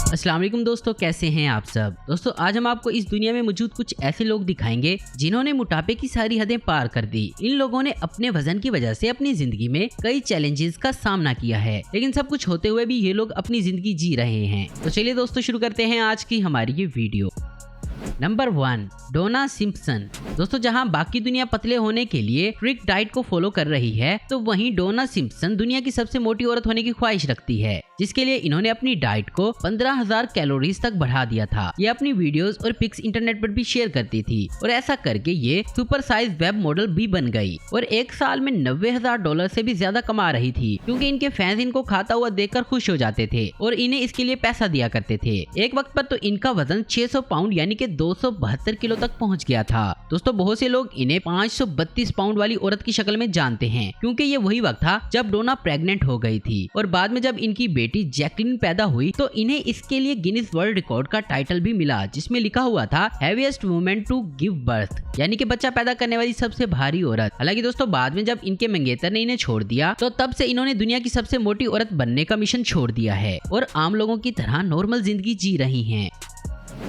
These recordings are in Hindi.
अस्सलाम वालेकुम दोस्तों, कैसे हैं आप सब। दोस्तों आज हम आपको इस दुनिया में मौजूद कुछ ऐसे लोग दिखाएंगे जिन्होंने मोटापे की सारी हदें पार कर दी। इन लोगों ने अपने वजन की वजह से अपनी जिंदगी में कई चैलेंजेस का सामना किया है, लेकिन सब कुछ होते हुए भी ये लोग अपनी जिंदगी जी रहे हैं। तो चलिए दोस्तों शुरू करते हैं आज की हमारी ये वीडियो। नंबर 1, डोना सिम्पसन। दोस्तों जहां बाकी दुनिया पतले होने के लिए स्ट्रिक्ट डाइट को फॉलो कर रही है, तो वहीं डोना सिम्पसन दुनिया की सबसे मोटी औरत होने की ख्वाहिश रखती है, जिसके लिए इन्होंने अपनी डाइट को 15,000 कैलोरीज तक बढ़ा दिया था। ये अपनी वीडियोस और पिक्स इंटरनेट पर भी शेयर करती थी और ऐसा करके ये सुपर साइज वेब मॉडल भी बन गई और एक साल में $90,000 से भी ज्यादा कमा रही थी, क्योंकि इनके फैंस इनको खाता हुआ देखकर खुश हो जाते थे और इन्हें इसके लिए पैसा दिया करते थे। एक वक्त पर तो इनका वजन 600 पाउंड यानी कि 272 किलो तक पहुंच गया था। दोस्तों बहुत से लोग इन्हें 532 पाउंड वाली औरत की शक्ल में जानते हैं, क्योंकि ये वही वक्त था जब डोना प्रेग्नेंट हो गई थी और बाद में जब इनकी बेटी जैकलिन पैदा हुई तो इन्हें इसके लिए गिनीज वर्ल्ड रिकॉर्ड का टाइटल भी मिला, जिसमें लिखा हुआ था heaviest women to give birth, यानी कि बच्चा पैदा करने वाली सबसे भारी औरत। हालांकि दोस्तों बाद में जब इनके मंगेतर ने इन्हें छोड़ दिया तो तब से इन्होंने दुनिया की सबसे मोटी औरत बनने का मिशन छोड़ दिया है और आम लोगों की तरह नॉर्मल जिंदगी जी रही हैं।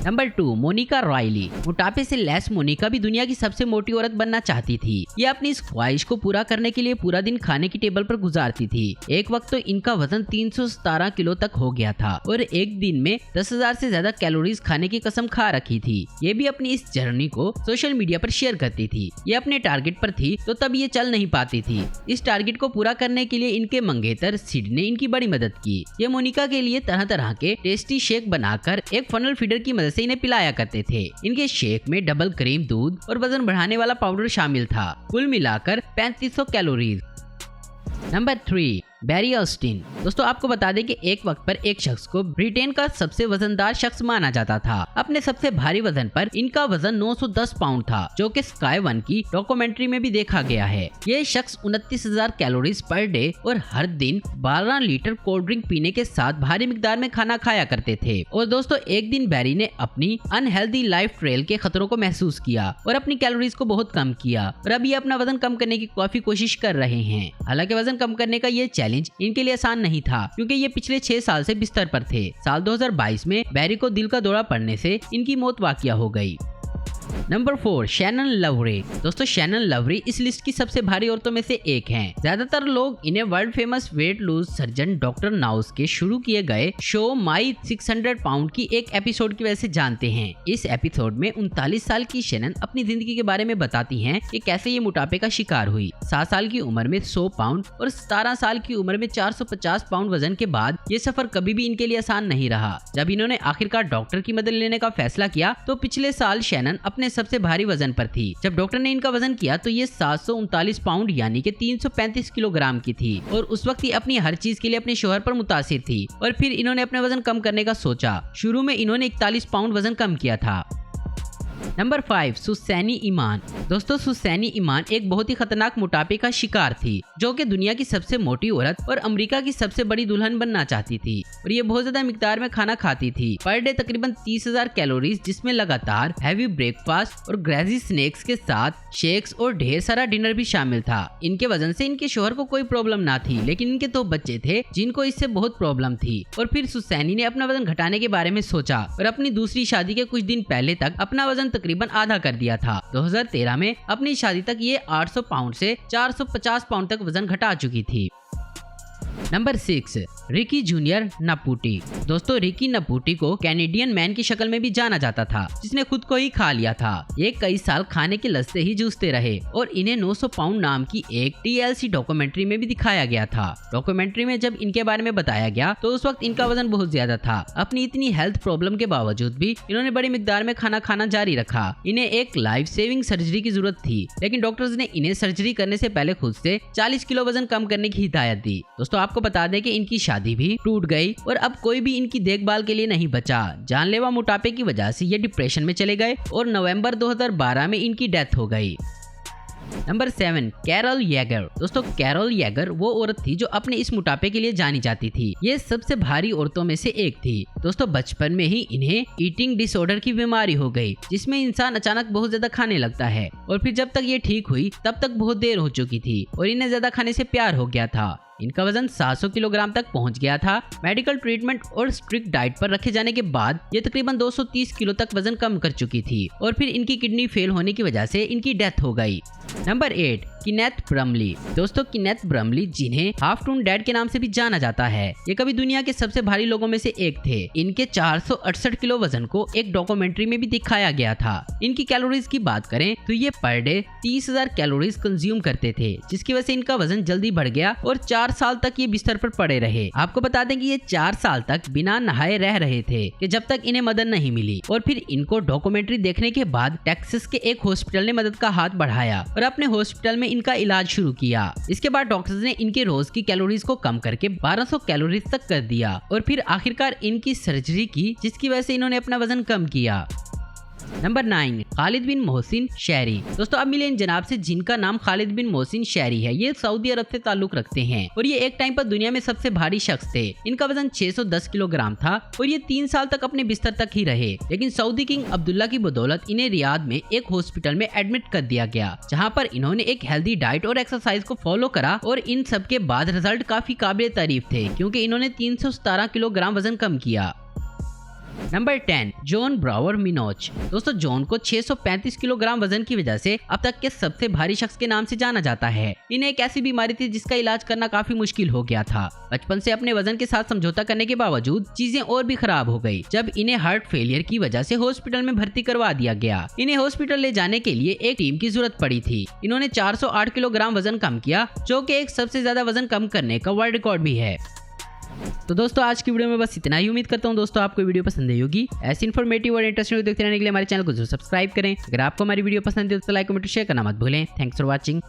Number 2, Monica Riley. मोटापे से लैस मोनिका भी दुनिया की सबसे मोटी औरत बनना चाहती थी। ये अपनी इस ख्वाहिश को पूरा करने के लिए पूरा दिन खाने की टेबल पर गुजारती थी। एक वक्त तो इनका वजन 317 किलो तक हो गया था और एक दिन में 10,000 से ज्यादा कैलोरीज खाने की कसम खा रखी थी। ये भी अपनी इस जर्नी को सोशल मीडिया पर शेयर करती थी। ये अपने टारगेट पर थी तो तब ये चल नहीं पाती थी। इस टारगेट को पूरा करने के लिए इनके मंगेतर सिड ने इनकी बड़ी मदद की। ये मोनिका के लिए तरह तरह के टेस्टी शेक बनाकर एक फनल फीडर की मदद से इन्हें पिलाया करते थे। इनके शेक में डबल क्रीम दूध और वजन बढ़ाने वाला पाउडर शामिल था, कुल मिलाकर 3500 कैलोरीज। नंबर 3, बैरी ऑस्टिन। दोस्तों आपको बता दें कि एक वक्त पर एक शख्स को ब्रिटेन का सबसे वजनदार शख्स माना जाता था। अपने सबसे भारी वजन पर इनका वजन 910 पाउंड था, जो कि स्काई वन की डॉक्यूमेंट्री में भी देखा गया है। ये शख्स 29,000 कैलोरीज पर डे और हर दिन 12 लीटर कोल्ड ड्रिंक पीने के साथ भारी मिकदार में खाना खाया करते थे। और दोस्तों एक दिन बैरी ने अपनी अनहेल्दी लाइफ ट्रेल के खतरों को महसूस किया और अपनी कैलोरीज को बहुत कम किया और अब ये अपना वजन कम करने की काफी कोशिश कर रहे हैं। हालांकि वजन कम करने का ये चैलेंज इनके लिए आसान नहीं था, क्योंकि ये पिछले 6 साल से बिस्तर पर थे। साल 2022 में बैरी को दिल का दौरा पड़ने से इनकी मौत वाक़या हो गई। Number 4, Shannon Lavery. दोस्तों शैनन लवरे इस लिस्ट की सबसे भारी औरतों में से एक हैं। ज्यादातर लोग इन्हें world famous weight lose surgeon doctor knows के शुरू किए गए शो माई 600 पाउंड की एक एपिसोड की वजह से जानते हैं। इस एपिसोड में 39 साल की शैनन अपनी जिंदगी के बारे में बताती हैं कि कैसे ये मोटापे का शिकार हुई। 7 साल की उम्र में 100 पाउंड और 17 साल की उम्र में 450 पाउंड वजन के बाद ये सफर कभी भी इनके लिए आसान नहीं रहा। जब इन्होंने आखिरकार डॉक्टर की मदद लेने का फैसला किया तो पिछले साल शैनन अपने सबसे भारी वजन पर थी। जब डॉक्टर ने इनका वजन किया तो ये 739 पाउंड यानी कि 335 किलोग्राम की थी और उस वक्त ही अपनी हर चीज के लिए अपने शोहर पर मुतासिर थी और फिर इन्होंने अपना वजन कम करने का सोचा। शुरू में इन्होंने 41 पाउंड वजन कम किया था। नंबर 5, सुसैनी ईमान। दोस्तों सुसैनी ईमान एक बहुत ही खतरनाक मोटापे का शिकार थी, जो कि दुनिया की सबसे मोटी औरत और अमेरिका की सबसे बड़ी दुल्हन बनना चाहती थी और ये बहुत ज्यादा मिकदार में खाना खाती थी। पर डे तकरीबन 30,000 कैलोरीज, जिसमें लगातार हैवी ब्रेकफास्ट और ग्रेजी स्नैक्स के साथ शेक्स और ढेर सारा डिनर भी शामिल था। इनके वजन से इनके शोहर को कोई प्रॉब्लम ना थी, लेकिन इनके 2 बच्चे थे जिनको इससे बहुत प्रॉब्लम थी। और फिर सुसैनी ने अपना वजन घटाने के बारे में सोचा और अपनी दूसरी शादी के कुछ दिन पहले तक अपना वजन तकरीबन आधा कर दिया था। 2013 में अपनी शादी तक ये 800 पाउंड से 450 पाउंड तक वजन घटा चुकी थी। Number 6, Ricky Junior Naputi. दोस्तों रिकी नपूटी को कैनेडियन मैन की शक्ल में भी जाना जाता था, जिसने खुद को ही खा लिया था। ये कई साल खाने के लत से ही जूझते रहे और इन्हें 900 पाउंड नाम की एक TLC डॉक्यूमेंट्री में भी दिखाया गया था। डॉक्यूमेंट्री में जब इनके बारे में बताया गया तो उस वक्त इनका वजन बहुत ज्यादा था। अपनी इतनी हेल्थ प्रॉब्लम के बावजूद भी इन्होंने बड़ी मिकदार में खाना खाना जारी रखा। इन्हें एक लाइफ सेविंग सर्जरी की जरूरत थी, लेकिन डॉक्टर्स ने इन्हें सर्जरी करने से पहले खुद से 40 किलो वजन कम करने की हिदायत दी। दोस्तों आपको बता दें कि इनकी शादी भी टूट गई और अब कोई भी इनकी देखभाल के लिए नहीं बचा। जानलेवा मोटापे की वजह से ये डिप्रेशन में चले गए और नवंबर 2012 में इनकी डेथ हो गई। Number 7, Carol Yager. दोस्तों कैरोल येगर वो औरत थी जो अपने इस मोटापे के लिए जानी जाती थी। ये सबसे भारी औरतों में से एक थी। दोस्तों बचपन में ही इन्हें ईटिंग डिसऑर्डर की बीमारी हो गई, जिसमें इंसान अचानक बहुत ज्यादा खाने लगता है और फिर जब तक ये ठीक हुई तब तक बहुत देर हो चुकी थी और इन्हें ज्यादा खाने से प्यार हो गया था। इनका वजन 700 किलोग्राम तक पहुंच गया था। मेडिकल ट्रीटमेंट और स्ट्रिक्ट डाइट पर रखे जाने के बाद ये तकरीबन 230 किलो तक वजन कम कर चुकी थी और फिर इनकी किडनी फेल होने की वजह से इनकी डेथ हो गई। नंबर 8, कीनेथ ब्रमली। दोस्तों कीनेथ ब्रमली, जिन्हें हाफ टून डैड के नाम से भी जाना जाता है, ये कभी दुनिया के सबसे भारी लोगों में से एक थे। इनके 468 किलो वजन को एक डॉक्यूमेंट्री में भी दिखाया गया था। इनकी कैलोरीज की बात करें तो ये पर डे 30,000 कैलोरीज कंज्यूम करते थे, जिसकी वजह से इनका वजन जल्दी बढ़ गया और 4 साल तक ये बिस्तर पर पड़े रहे। आपको बता दें कि ये 4 साल तक बिना नहाए रह रहे थे कि जब तक इन्हें मदद नहीं मिली और फिर इनको डॉक्यूमेंट्री देखने के बाद टेक्सास के एक हॉस्पिटल ने मदद का हाथ बढ़ाया और अपने हॉस्पिटल में इनका इलाज शुरू किया। इसके बाद डॉक्टर्स ने इनके रोज की कैलोरीज को कम करके 1200 कैलोरीज तक कर दिया और फिर आखिरकार इनकी सर्जरी की, जिसकी वजह से इन्होंने अपना वजन कम किया। नंबर 9, खालिद बिन मोहसिन शहरी। दोस्तों अब मिले इन जनाब से जिनका नाम खालिद बिन मोहसिन शहरी है। ये सऊदी अरब से ताल्लुक रखते हैं और ये एक टाइम पर दुनिया में सबसे भारी शख्स थे। इनका वजन 610 किलोग्राम था और ये 3 साल तक अपने बिस्तर तक ही रहे, लेकिन सऊदी किंग अब्दुल्ला की बदौलत इन्हें रियाद में एक हॉस्पिटल में एडमिट कर दिया गया, जहाँ पर इन्होंने एक हेल्दी डाइट और एक्सरसाइज को फॉलो करा और इन सब के बाद रिजल्ट काफी काबिल तारीफ थे, क्योंकि इन्होंने 317 किलोग्राम वजन कम किया। Number 10, Jon Brower Minnoch. दोस्तों जॉन को 635 किलोग्राम वजन की वजह से अब तक के सबसे भारी शख्स के नाम से जाना जाता है। इन्हें एक ऐसी बीमारी थी जिसका इलाज करना काफी मुश्किल हो गया था। बचपन से अपने वजन के साथ समझौता करने के बावजूद चीजें और भी खराब हो गई जब इन्हें हार्ट फेलियर की वजह से हॉस्पिटल में भर्ती करवा दिया गया। इन्हें हॉस्पिटल ले जाने के लिए एक टीम की जरूरत पड़ी थी। इन्होंने 408 किलोग्राम वजन कम किया, जो कि एक सबसे ज्यादा वजन कम करने का वर्ल्ड रिकॉर्ड भी है। तो दोस्तों आज की वीडियो में बस इतना ही। उम्मीद करता हूँ दोस्तों आपको वीडियो पसंद आई होगी। ऐसी इन्फॉर्मेटिव और इंटरेस्टिंग देखते रहने के लिए हमारे चैनल को जरूर सब्सक्राइब करें। अगर आपको हमारी वीडियो पसंद है तो लाइक कमेंट शेयर करना मत भूलें। Thanks for watching.